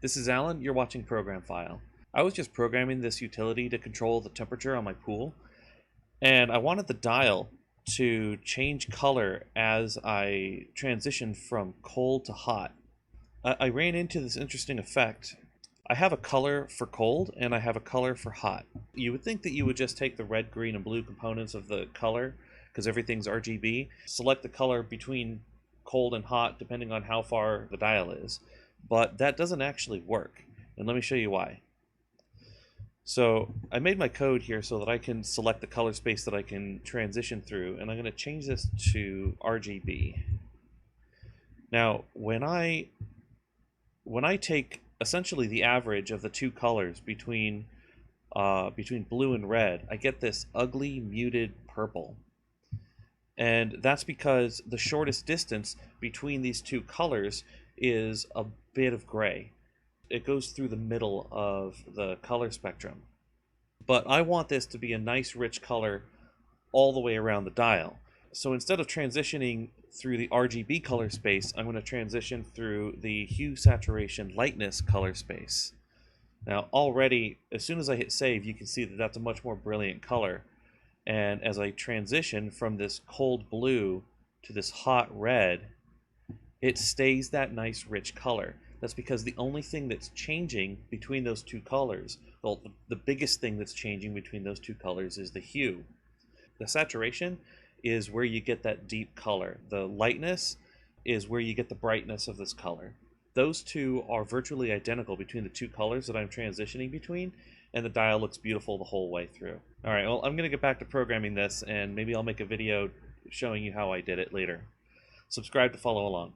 This is Alan, you're watching Program File. I was just programming this utility to control the temperature on my pool, and I wanted the dial to change color as I transitioned from cold to hot. I ran into this interesting effect. I have a color for cold and I have a color for hot. You would think that you would just take the red, green, and blue components of the color, because everything's RGB, select the color between cold and hot depending on how far the dial is. But that doesn't actually work, and let me show you why. So I made my code here so that I can select the color space that I can transition through, and I'm going to change this to RGB. Now, when I take essentially the average of the two colors between blue and red, I get this ugly muted purple. And that's because the shortest distance between these two colors is a bit of gray. It goes through the middle of the color spectrum. But I want this to be a nice rich color all the way around the dial. So instead of transitioning through the RGB color space, I'm going to transition through the hue, saturation, lightness color space. Now already, as soon as I hit save, you can see that that's a much more brilliant color. And as I transition from this cold blue to this hot red, it stays that nice rich color. That's because the only thing that's changing between those two colors, well, the biggest thing that's changing between those two colors is the hue. The saturation is where you get that deep color. The lightness is where you get the brightness of this color. Those two are virtually identical between the two colors that I'm transitioning between, and the dial looks beautiful the whole way through. Alright, well, I'm going to get back to programming this, and maybe I'll make a video showing you how I did it later. Subscribe to follow along.